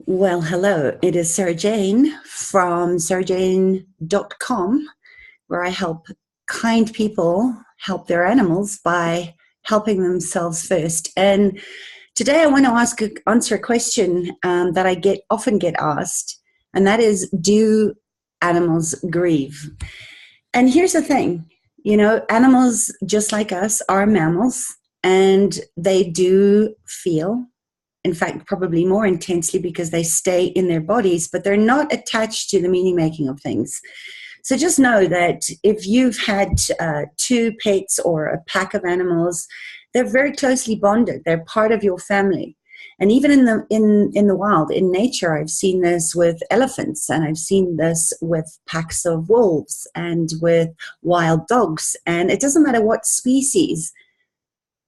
Well, hello. It is Sarah Jane from sarahjane.com, where I help kind people help their animals by helping themselves first. And today I want to answer a question that I often get asked, and that is, do animals grieve? And here's the thing, animals, just like us, are mammals, and they do feel. In fact, probably more intensely because they stay in their bodies, but they're not attached to the meaning making of things. So just know that if you've had two pets or a pack of animals, they're very closely bonded. They're part of your family. And even in the wild, in nature, I've seen this with elephants, and I've seen this with packs of wolves and with wild dogs. And it doesn't matter what species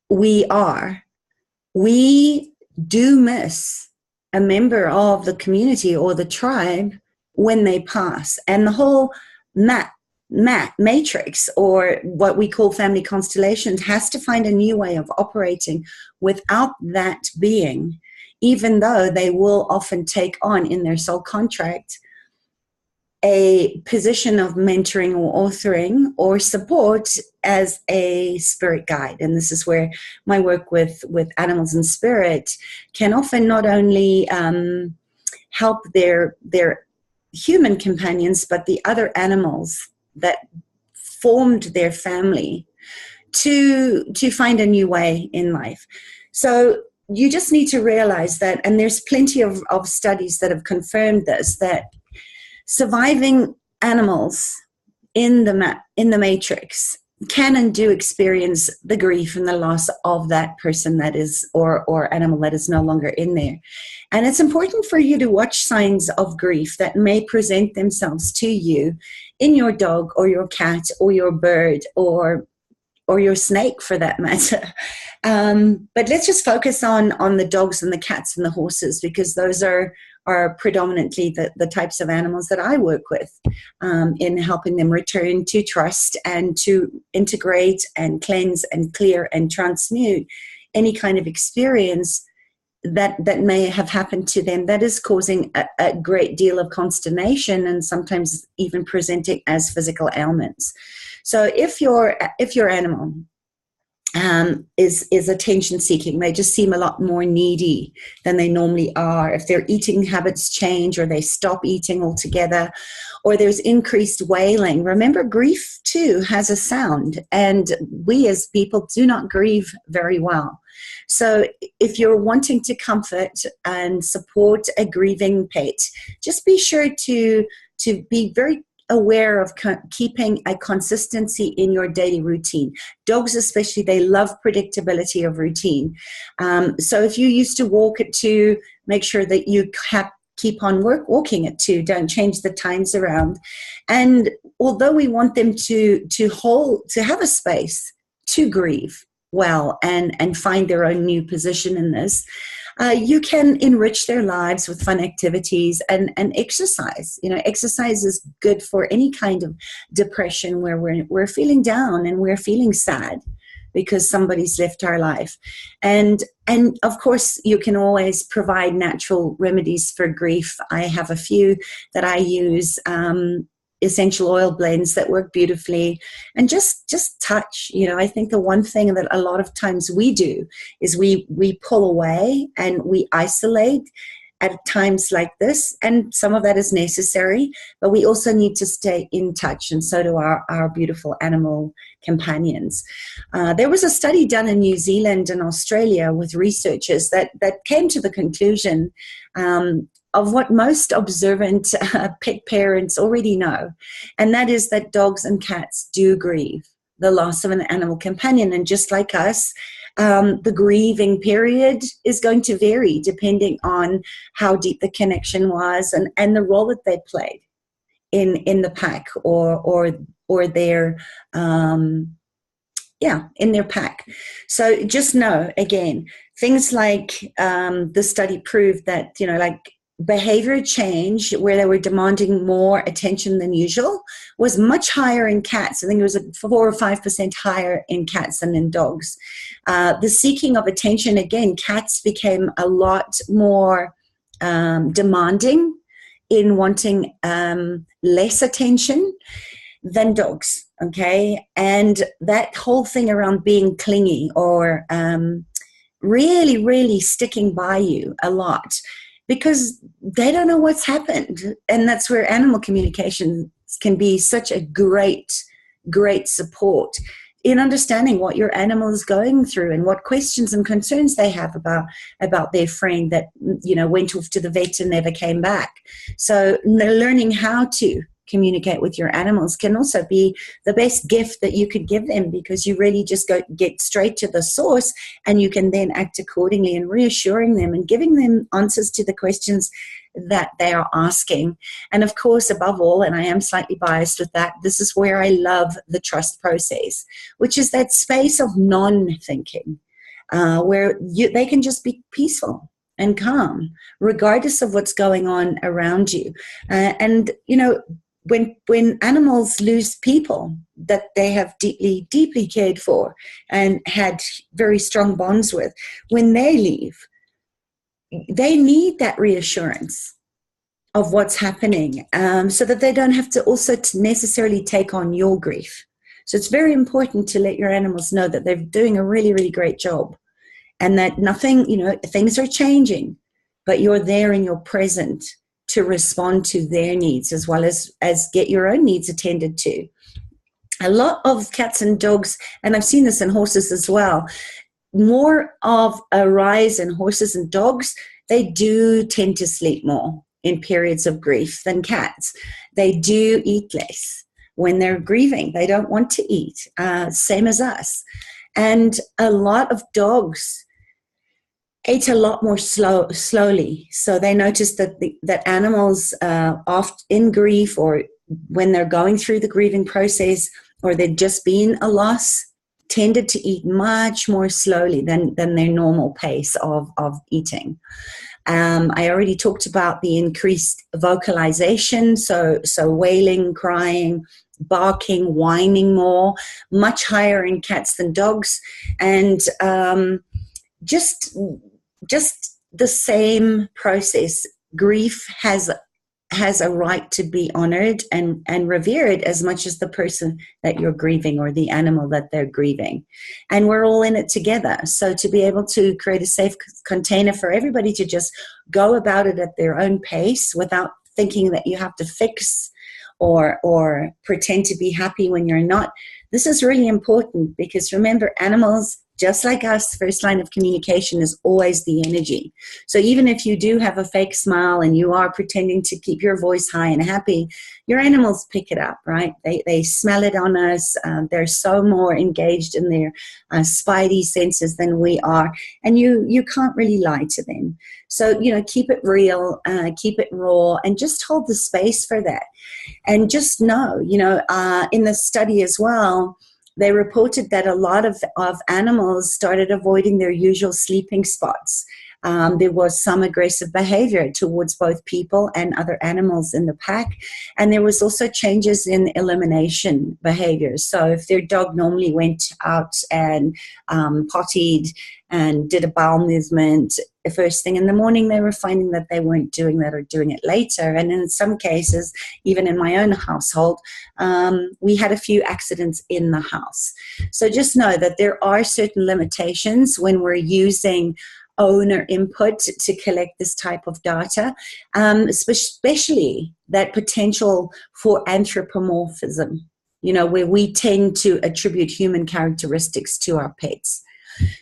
we are, we do miss a member of the community or the tribe when they pass. And the whole matrix, or what we call family constellations, has to find a new way of operating without that being, even though they will often take on in their soul contract a position of mentoring or authoring or support as a spirit guide. And this is where my work with animals and spirit can often not only help their human companions, but the other animals that formed their family to find a new way in life. So you just need to realize that, and there's plenty of studies that have confirmed this, that surviving animals in the matrix can and do experience the grief and the loss of that person that is, or animal that is no longer in there. And it's important for you to watch signs of grief that may present themselves to you in your dog or your cat or your bird or your snake, for that matter. But let's just focus on the dogs and the cats and the horses, because those are predominantly the types of animals that I work with in helping them return to trust and to integrate and cleanse and clear and transmute any kind of experience that may have happened to them that is causing a great deal of consternation and sometimes even presenting as physical ailments. So if your animal is attention seeking, they just seem a lot more needy than they normally are. If their eating habits change, or they stop eating altogether, or there's increased wailing. Remember, grief too has a sound, and we as people do not grieve very well. So if you're wanting to comfort and support a grieving pet, just be sure to be very aware of keeping a consistency in your daily routine. Dogs especially, they love predictability of routine. So if you used to walk at 2, make sure that you keep on walking at 2. Don't change the times around. And although we want them to have a space to grieve well and find their own new position in this, you can enrich their lives with fun activities and exercise. Exercise is good for any kind of depression where we're feeling down and we're feeling sad because somebody's left our life. And of course, you can always provide natural remedies for grief. I have a few that I use, essential oil blends that work beautifully, and just touch. I think the one thing that a lot of times we do is we pull away and we isolate at times like this, and some of that is necessary, but we also need to stay in touch, and so do our beautiful animal companions. There was a study done in New Zealand and Australia with researchers that came to the conclusion of what most observant pet parents already know, and that is that dogs and cats do grieve the loss of an animal companion. And just like us, the grieving period is going to vary depending on how deep the connection was and the role that they played in the pack or their in their pack. So just know, again, things like the study proved that, like behavior change where they were demanding more attention than usual was much higher in cats. I think it was 4 or 5% higher in cats than in dogs. The seeking of attention, again, cats became a lot more demanding, in wanting less attention than dogs, okay? And that whole thing around being clingy or really, really sticking by you a lot because they don't know what's happened. And that's where animal communication can be such a great, great support in understanding what your animal is going through and what questions and concerns they have about their friend that, you know, went off to the vet and never came back. So learning how to communicate with your animals can also be the best gift that you could give them, because you really just get straight to the source, and you can then act accordingly and reassuring them and giving them answers to the questions that they are asking. And of course, above all, and I am slightly biased with that, this is where I love the trust process, which is that space of non-thinking, where they can just be peaceful and calm, regardless of what's going on around you. And, you know, when animals lose people that they have deeply, deeply cared for and had very strong bonds with, when they leave, they need that reassurance of what's happening, so that they don't have to also necessarily take on your grief. So it's very important to let your animals know that they're doing a really, really great job, and that nothing, you know, things are changing, but you're there and you're present to respond to their needs as well as get your own needs attended to. A lot of cats and dogs, and I've seen this in horses as well, more of a rise in horses and dogs, they do tend to sleep more in periods of grief than cats. They do eat less when they're grieving. They don't want to eat, same as us. And a lot of dogs ate a lot more slowly. So they noticed that animals oft in grief, or when they're going through the grieving process, or they've just been a loss, tended to eat much more slowly than their normal pace of eating. I already talked about the increased vocalization, so wailing, crying, barking, whining more, much higher in cats than dogs, and just the same process. Grief has a right to be honored and revered as much as the person that you're grieving or the animal that they're grieving. And we're all in it together. So to be able to create a safe container for everybody to just go about it at their own pace without thinking that you have to fix or pretend to be happy when you're not. This is really important, because remember, animals, just like us, first line of communication is always the energy. So even if you do have a fake smile and you are pretending to keep your voice high and happy, your animals pick it up, right? They smell it on us. They're so more engaged in their spidey senses than we are. And you can't really lie to them. So, you know, keep it real, keep it raw, and just hold the space for that. And just know, you know, in the study as well, they reported that a lot of animals started avoiding their usual sleeping spots. There was some aggressive behavior towards both people and other animals in the pack. And there was also changes in elimination behaviors. So if their dog normally went out and pottied and did a bowel movement the first thing in the morning, they were finding that they weren't doing that or doing it later. And in some cases, even in my own household, we had a few accidents in the house. So just know that there are certain limitations when we're using owner input to collect this type of data, especially that potential for anthropomorphism, you know, where we tend to attribute human characteristics to our pets.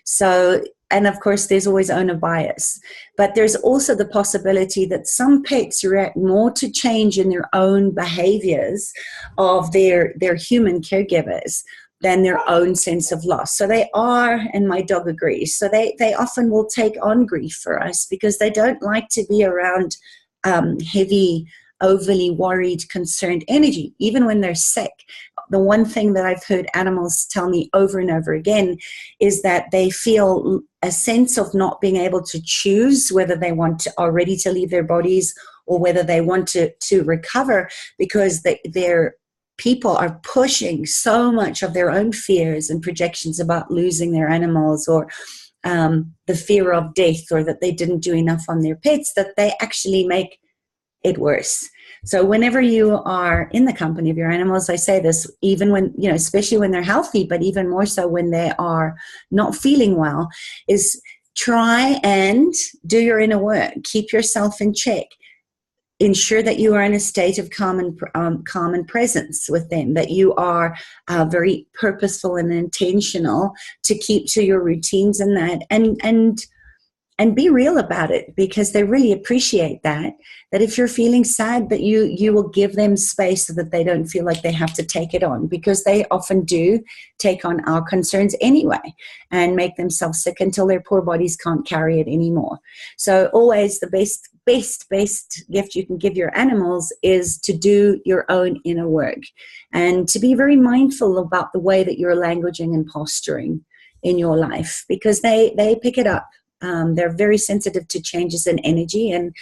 So, and of course, there's always owner bias, but there's also the possibility that some pets react more to change in their own behaviors of their human caregivers than their own sense of loss. So they are, and my dog agrees, so they often will take on grief for us because they don't like to be around heavy, overly worried, concerned energy, even when they're sick. The one thing that I've heard animals tell me over and over again is that they feel a sense of not being able to choose whether they want to already to leave their bodies or whether they want to recover, because their people are pushing so much of their own fears and projections about losing their animals or the fear of death or that they didn't do enough on their pets, that they actually make it worse. So whenever you are in the company of your animals, I say this, even when, especially when they're healthy, but even more so when they are not feeling well, is try and do your inner work. Keep yourself in check. Ensure that you are in a state of calm and presence with them, that you are very purposeful and intentional to keep to your routines and that, and be real about it, because they really appreciate that if you're feeling sad, that you will give them space so that they don't feel like they have to take it on, because they often do take on our concerns anyway and make themselves sick until their poor bodies can't carry it anymore. So always the best gift you can give your animals is to do your own inner work and to be very mindful about the way that you're languaging and posturing in your life, because they pick it up. They're very sensitive to changes in energy, and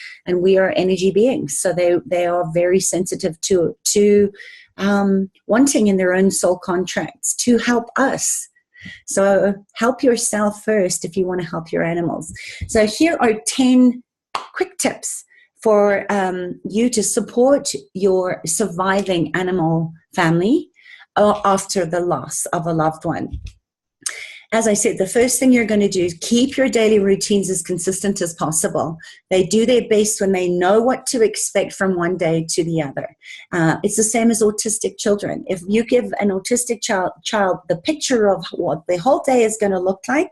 we are energy beings. So they are very sensitive to wanting in their own soul contracts to help us. So help yourself first if you want to help your animals. So here are 10 quick tips for you to support your surviving animal family after the loss of a loved one. As I said, the first thing you're going to do is keep your daily routines as consistent as possible. They do their best when they know what to expect from one day to the other. It's the same as autistic children. If you give an autistic child the picture of what the whole day is going to look like,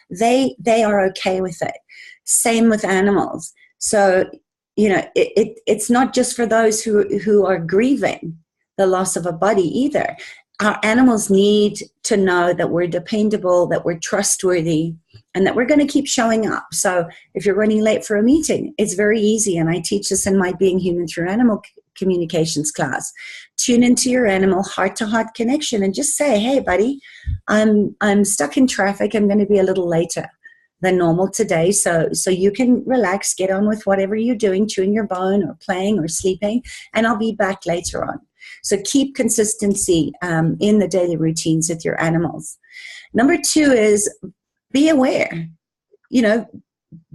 they are okay with it. Same with animals. So, it's not just for those who are grieving the loss of a body either. Our animals need to know that we're dependable, that we're trustworthy, and that we're going to keep showing up. So if you're running late for a meeting, it's very easy. And I teach this in my Being Human Through Animal Communications class. Tune into your animal heart-to-heart connection and just say, hey, buddy, I'm stuck in traffic. I'm going to be a little later than normal today. So you can relax, get on with whatever you're doing, chewing your bone or playing or sleeping, and I'll be back later on. So keep consistency in the daily routines with your animals. Number 2 is be aware.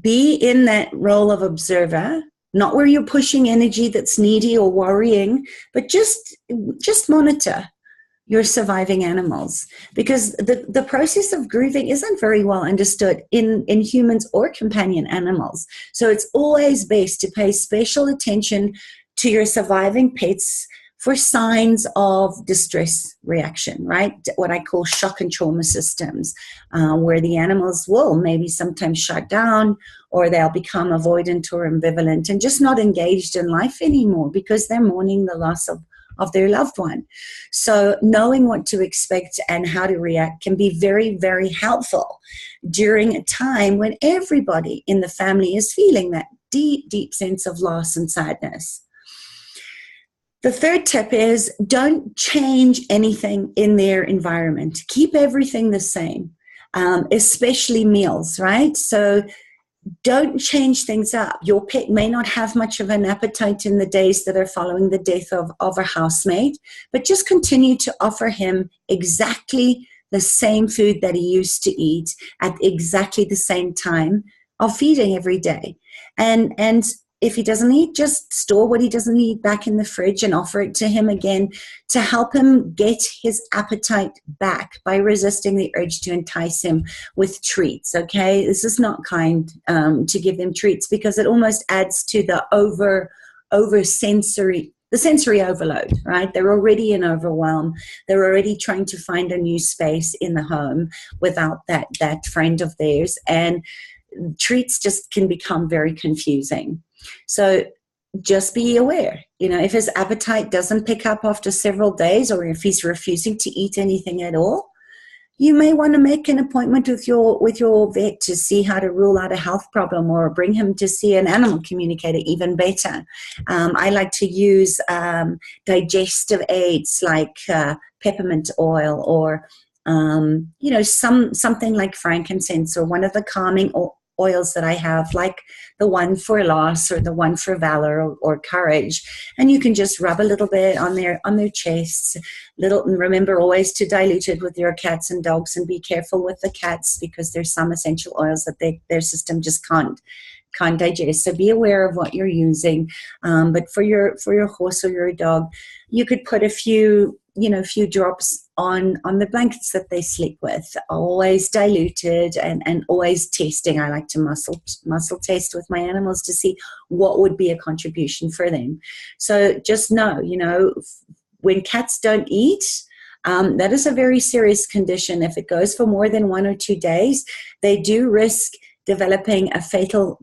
Be in that role of observer, not where you're pushing energy that's needy or worrying, but just monitor your surviving animals, because the process of grieving isn't very well understood in humans or companion animals. So it's always best to pay special attention to your surviving pets for signs of distress reaction, right? What I call shock and trauma systems, where the animals will maybe sometimes shut down, or they'll become avoidant or ambivalent and just not engaged in life anymore because they're mourning the loss of their loved one. So knowing what to expect and how to react can be very, very helpful during a time when everybody in the family is feeling that deep, deep sense of loss and sadness. The third tip is don't change anything in their environment. Keep everything the same, especially meals, right? So don't change things up. Your pet may not have much of an appetite in the days that are following the death of a housemate, but just continue to offer him exactly the same food that he used to eat at exactly the same time of feeding every day. And if he doesn't eat, just store what he doesn't eat back in the fridge and offer it to him again to help him get his appetite back by resisting the urge to entice him with treats, okay? This is not kind to give them treats, because it almost adds to the sensory overload, right? They're already in overwhelm. They're already trying to find a new space in the home without that friend of theirs. And treats just can become very confusing. So just be aware, if his appetite doesn't pick up after several days, or if he's refusing to eat anything at all, you may want to make an appointment with your vet to see how to rule out a health problem, or bring him to see an animal communicator even better. I like to use digestive aids like peppermint oil, or something like frankincense, or one of the calming oils that I have, like the one for loss or the one for valor or courage. And you can just rub a little bit on their chests. And remember always to dilute it with your cats and dogs, and be careful with the cats because there's some essential oils that their system just can't digest. So be aware of what you're using. But for your horse or your dog, you could put a few drops on the blankets that they sleep with, always diluted and always testing. I like to muscle test with my animals to see what would be a contribution for them. So just know, when cats don't eat, that is a very serious condition. If it goes for more than 1 or 2 days, they do risk developing a fatal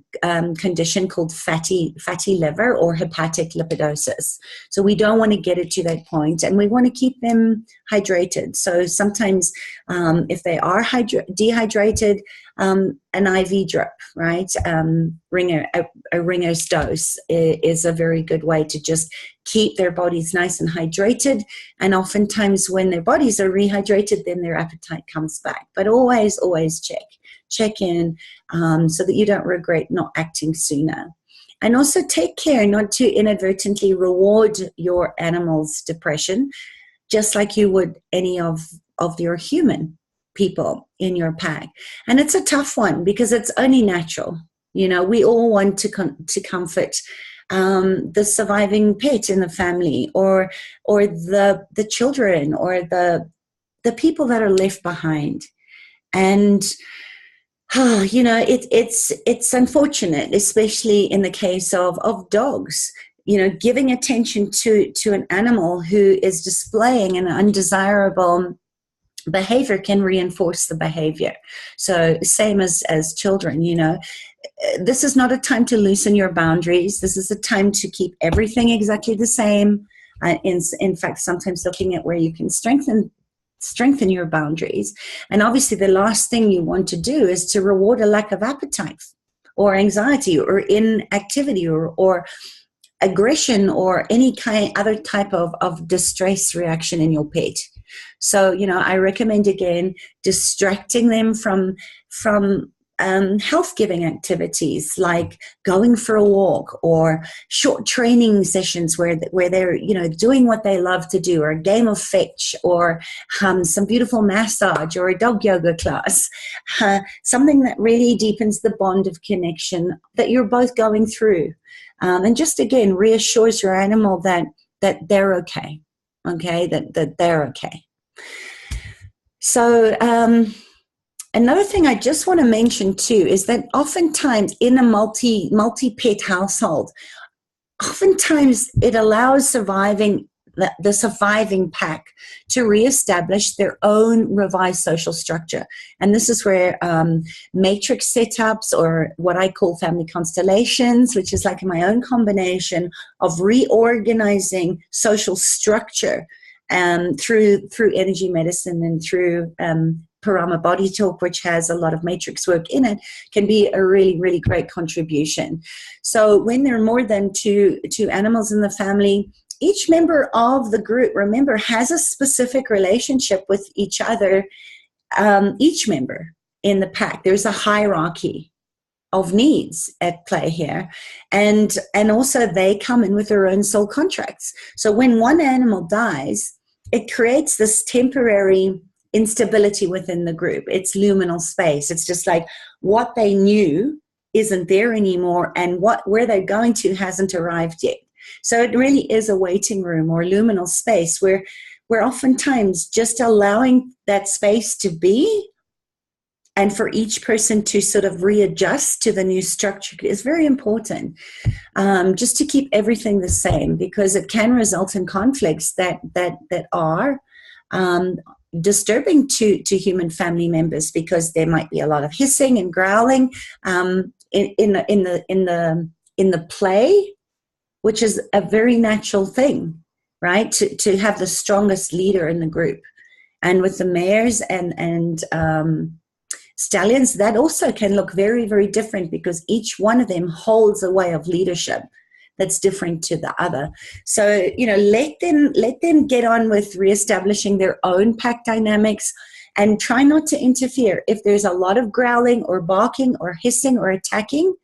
condition called fatty liver or hepatic lipidosis. So we don't want to get it to that point, and we want to keep them hydrated. So sometimes if they are dehydrated, an IV drip, right? A Ringer's dose is a very good way to just keep their bodies nice and hydrated. And oftentimes when their bodies are rehydrated, then their appetite comes back. But always check in so that you don't regret not acting sooner. And also take care not to inadvertently reward your animal's depression, just like you would any of your human people in your pack. And it's a tough one because it's only natural. We all want to comfort the surviving pet in the family, or the children, or the people that are left behind. And it's unfortunate, especially in the case of dogs. Giving attention to an animal who is displaying an undesirable behavior can reinforce the behavior. So same as children, this is not a time to loosen your boundaries. This is a time to keep everything exactly the same. In fact, sometimes looking at where you can strengthen your boundaries. And obviously the last thing you want to do is to reward a lack of appetite or anxiety or inactivity or aggression or any other type of distress reaction in your pet. So, I recommend, again, distracting them from health-giving activities like going for a walk or short training sessions where they're doing what they love to do, or a game of fetch, or some beautiful massage, or a dog yoga class, something that really deepens the bond of connection that you're both going through, and just again reassures your animal that they're okay, that they're okay. So another thing I just want to mention too is that oftentimes in a multi-pet household, oftentimes it allows the surviving pack to reestablish their own revised social structure. And this is where matrix setups, or what I call family constellations, which is like my own combination of reorganizing social structure through energy medicine and through Parama Body Talk, which has a lot of matrix work in it, can be a really, really great contribution. So when there are more than two animals in the family, each member of the group, remember, has a specific relationship with each other. Each member in the pack, there's a hierarchy of needs at play here, and also they come in with their own soul contracts. So when one animal dies, it creates this temporary instability within the group. It's luminal space. It's just like what they knew isn't there anymore, and where they're going to hasn't arrived yet. So it really is a waiting room or luminal space where oftentimes just allowing that space to be, and for each person to sort of readjust to the new structure is very important, just to keep everything the same, because it can result in conflicts that are disturbing to human family members, because there might be a lot of hissing and growling in the play, which is a very natural thing, right? To have the strongest leader in the group. And with the mares and stallions, that also can look very, very different, because each one of them holds a way of leadership that's different to the other. So, let them get on with reestablishing their own pack dynamics, and try not to interfere. If there's a lot of growling or barking or hissing or attacking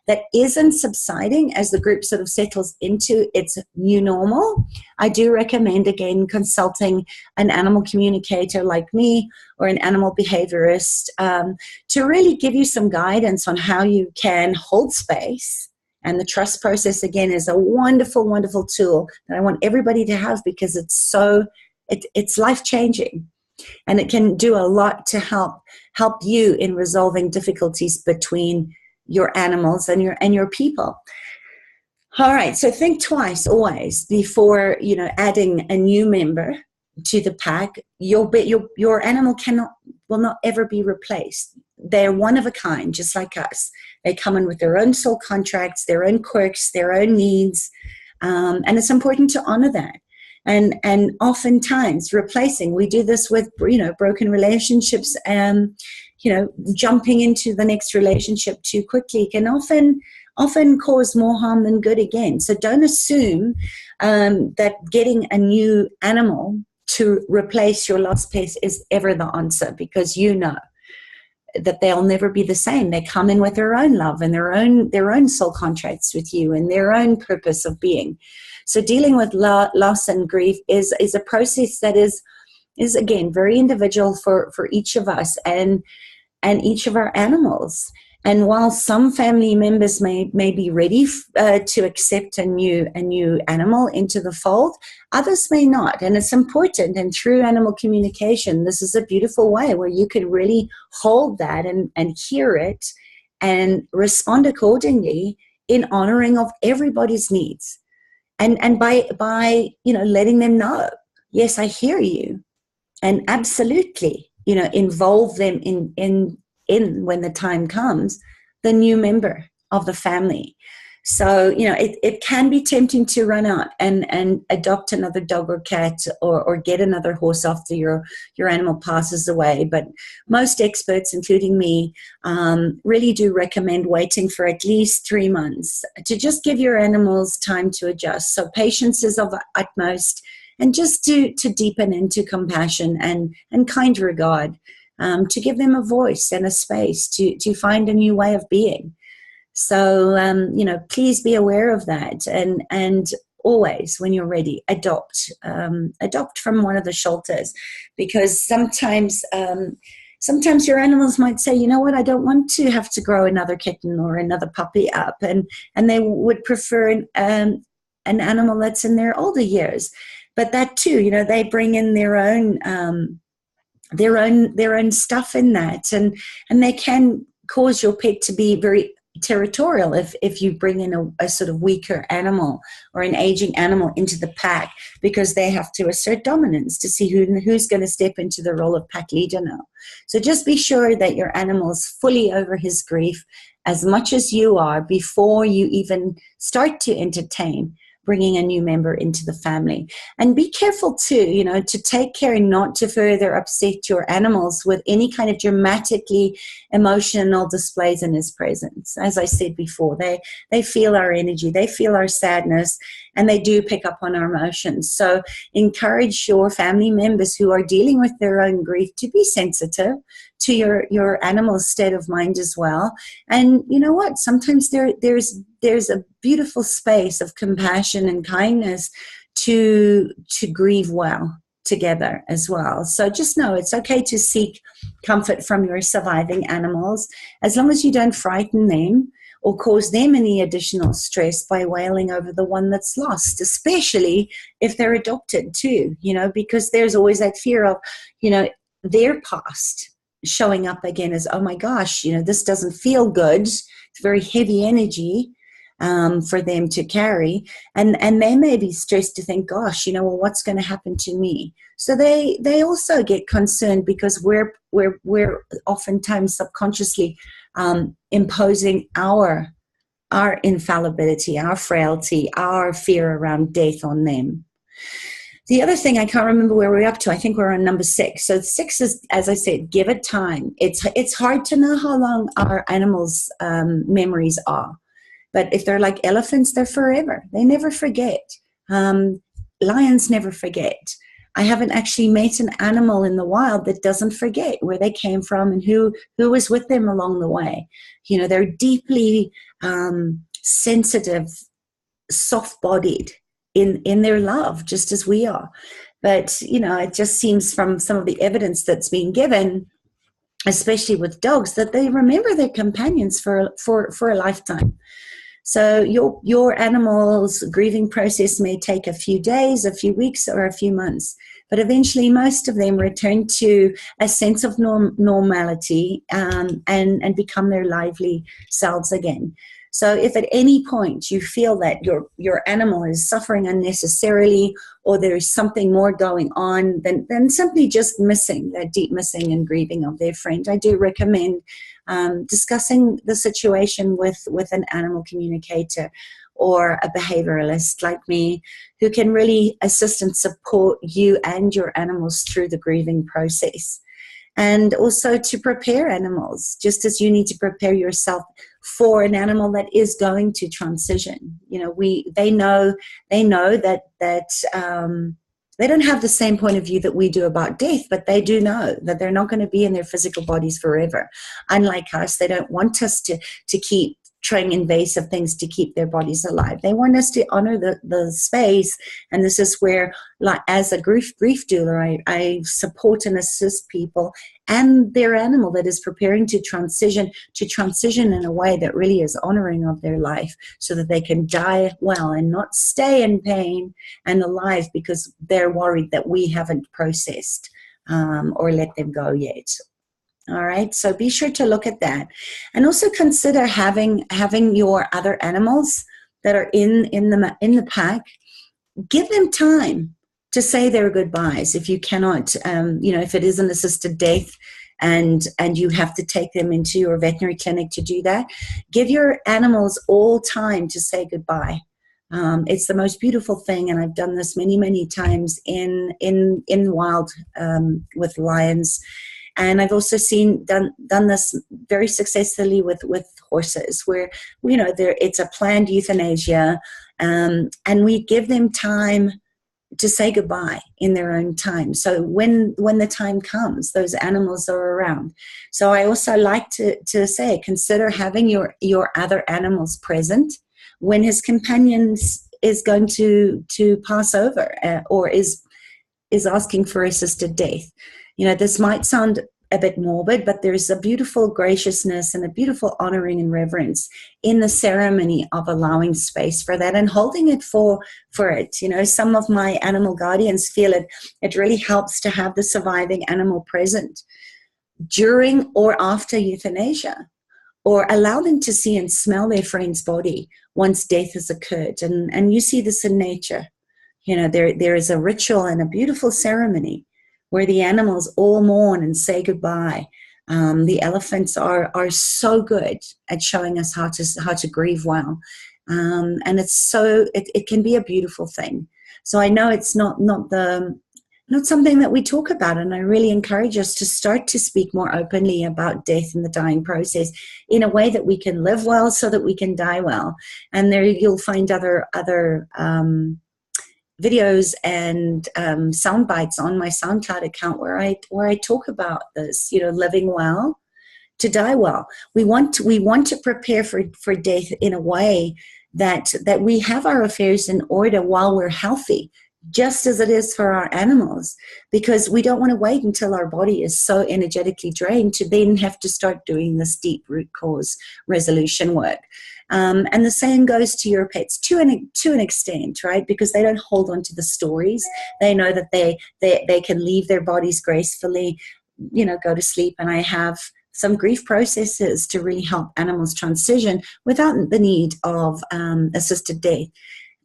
that isn't subsiding as the group sort of settles into its new normal, I do recommend, again, consulting an animal communicator like me or an animal behaviorist to really give you some guidance on how you can hold space. And the trust process, again, is a wonderful, wonderful tool that I want everybody to have, because it's life-changing. And it can do a lot to help you in resolving difficulties between your animals and your people. All right, so think twice always before adding a new member to the pack. Your animal will not ever be replaced. They're one of a kind, just like us. They come in with their own soul contracts, their own quirks, their own needs, and it's important to honor that. And oftentimes replacing, we do this with broken relationships, jumping into the next relationship too quickly can often cause more harm than good again. So don't assume that getting a new animal to replace your lost pet is ever the answer, because that they'll never be the same. They come in with their own love and their own soul contracts with you and their own purpose of being. So dealing with loss and grief is a process that is again very individual for each of us and each of our animals. And while some family members may be ready to accept a new animal into the fold, others may not. And it's important. And through animal communication, this is a beautiful way where you can really hold that and hear it and respond accordingly in honoring of everybody's needs. And by letting them know, yes, I hear you, and absolutely, involve them in when the time comes, the new member of the family. So, it can be tempting to run out and adopt another dog or cat or get another horse after your animal passes away. But most experts, including me, really do recommend waiting for at least 3 months to just give your animals time to adjust. So patience is of the utmost, and just to deepen into compassion and kind regard, to give them a voice and a space to find a new way of being. So, please be aware of that, and always, when you're ready, adopt from one of the shelters, because sometimes your animals might say, you know what, I don't want to have to grow another kitten or another puppy up, and they would prefer an animal that's in their older years. But that too, they bring in their own stuff in that, and they can cause your pet to be very territorial if you bring in a sort of weaker animal or an aging animal into the pack, because they have to assert dominance to see who's going to step into the role of pack leader now. So just be sure that your animal's fully over his grief as much as you are before you even start to entertain bringing a new member into the family. And be careful too, to take care not to further upset your animals with any kind of dramatically emotional displays in his presence. As I said before, they feel our energy, they feel our sadness, and they do pick up on our emotions. So encourage your family members who are dealing with their own grief to be sensitive to your animal's state of mind as well. And you know what? Sometimes there's a beautiful space of compassion and kindness to grieve well together as well. So just know it's okay to seek comfort from your surviving animals, as long as you don't frighten them or cause them any additional stress by wailing over the one that's lost, especially if they're adopted too, because there's always that fear of, their past showing up again as, oh my gosh, this doesn't feel good. It's very heavy energy for them to carry. And they may be stressed to think, gosh, well, what's going to happen to me? So they also get concerned, because we're oftentimes subconsciously imposing our infallibility, our frailty, our fear around death on them. The other thing, I can't remember where we're up to. I think we're on number 6. So 6 is, as I said, give it time. It's hard to know how long our animals' memories are. But if they're like elephants, they're forever. They never forget. Lions never forget. I haven't actually met an animal in the wild that doesn't forget where they came from and who was with them along the way. You know, they're deeply sensitive, soft-bodied in their love, just as we are. But, you know, it just seems from some of the evidence that's been given, especially with dogs, that they remember their companions for a lifetime. So your animal's grieving process may take a few days, a few weeks, or a few months, but eventually most of them return to a sense of normality and become their lively selves again. So if at any point you feel that your animal is suffering unnecessarily, or there's something more going on than simply just missing, that deep missing and grieving of their friend, I do recommend discussing the situation with an animal communicator or a behavioralist like me, who can really assist and support you and your animals through the grieving process. And also to prepare animals, just as you need to prepare yourself for an animal that is going to transition. You know, they know that they don't have the same point of view that we do about death, but they do know that they're not going to be in their physical bodies forever. Unlike us, they don't want us to keep trying invasive things to keep their bodies alive. They want us to honor the space. And this is where, like, as a grief doula, I support and assist people and their animal that is preparing to transition in a way that really is honoring of their life, so that they can die well and not stay in pain and alive because they're worried that we haven't processed or let them go yet. All right, so be sure to look at that, and also consider having your other animals that are in the pack. Give them time to say their goodbyes. If you cannot, if it is an assisted death, and you have to take them into your veterinary clinic to do that, give your animals all time to say goodbye. It's the most beautiful thing, and I've done this many times in the wild with lions. And I've also done this very successfully with horses, where, you know, it's a planned euthanasia, and we give them time to say goodbye in their own time. So when the time comes, those animals are around. So I also like to say, consider having your other animals present when his companion is going to pass over, or is asking for assisted death. You know, this might sound a bit morbid, but there's a beautiful graciousness and a beautiful honoring and reverence in the ceremony of allowing space for that and holding it for it. You know, some of my animal guardians feel it really helps to have the surviving animal present during or after euthanasia, or allow them to see and smell their friend's body once death has occurred. And you see this in nature. You know, there is a ritual and a beautiful ceremony where the animals all mourn and say goodbye. The elephants are so good at showing us how to grieve well, and it can be a beautiful thing. So I know it's not something that we talk about, and I really encourage us to start to speak more openly about death and the dying process in a way that we can live well, so that we can die well. And there you'll find other videos and sound bites on my SoundCloud account where I talk about this, you know, living well to die well. We want to prepare for death in a way that we have our affairs in order while we're healthy, just as it is for our animals, because we don't want to wait until our body is so energetically drained to then have to start doing this deep root cause resolution work. And the same goes to your pets to an extent, right? Because they don't hold on to the stories. They know that they can leave their bodies gracefully, you know, go to sleep. And I have some grief processes to really help animals transition without the need of assisted death,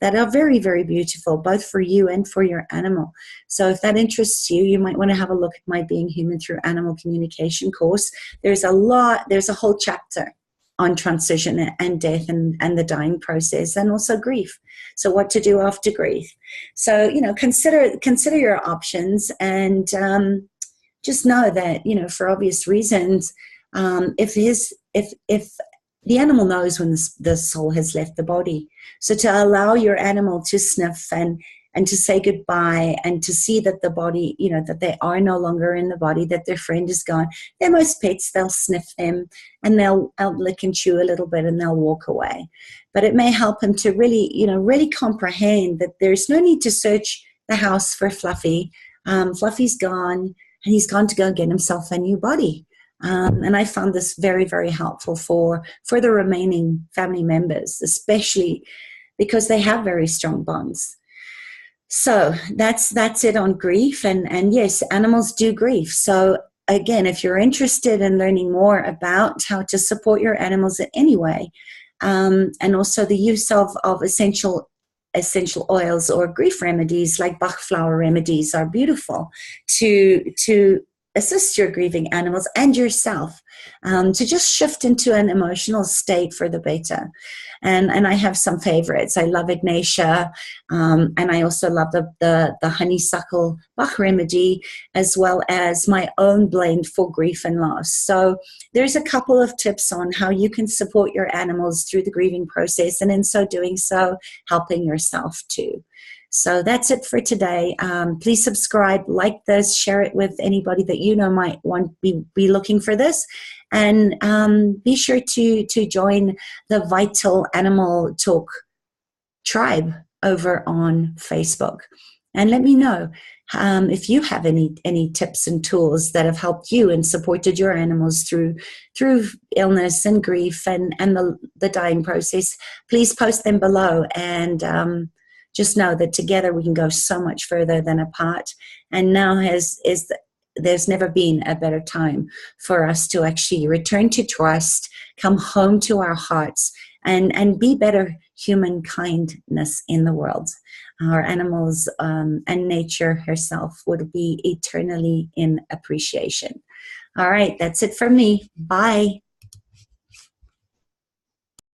that are very, very beautiful, both for you and for your animal. So if that interests you, you might want to have a look at my Being Human Through Animal Communication course. There's a whole chapter on transition and death and the dying process, and also grief. So what to do after grief. So, you know, consider your options, and just know that, you know, for obvious reasons, if the animal knows when the soul has left the body. So to allow your animal to sniff and and to say goodbye and to see that the body, you know, that they are no longer in the body, that their friend is gone. They're most pets, they'll sniff them and they'll lick and chew a little bit and they'll walk away. But it may help him to really, you know, really comprehend that there's no need to search the house for Fluffy. Fluffy's gone, and he's gone to go get himself a new body. And I found this very, very helpful for the remaining family members, especially because they have very strong bonds. So that's it on grief. And yes, animals do grieve. So again, if you're interested in learning more about how to support your animals in any way, and also the use of essential oils or grief remedies like Bach flower remedies are beautiful to assist your grieving animals and yourself to just shift into an emotional state for the better. And I have some favorites. I love Ignatia, and I also love the honeysuckle Bach remedy, as well as my own blend for grief and loss. So there's a couple of tips on how you can support your animals through the grieving process, and in so doing so, helping yourself too. So that's it for today. Please subscribe, like this, share it with anybody that you know might be looking for this. And be sure to join the Vital Animal Talk tribe over on Facebook. And let me know if you have any tips and tools that have helped you and supported your animals through illness and grief and the dying process. Please post them below, and just know that together we can go so much further than apart. And now there's never been a better time for us to actually return to trust, come home to our hearts, and be better human kindness in the world. Our animals and nature herself would be eternally in appreciation. All right, that's it from me. Bye.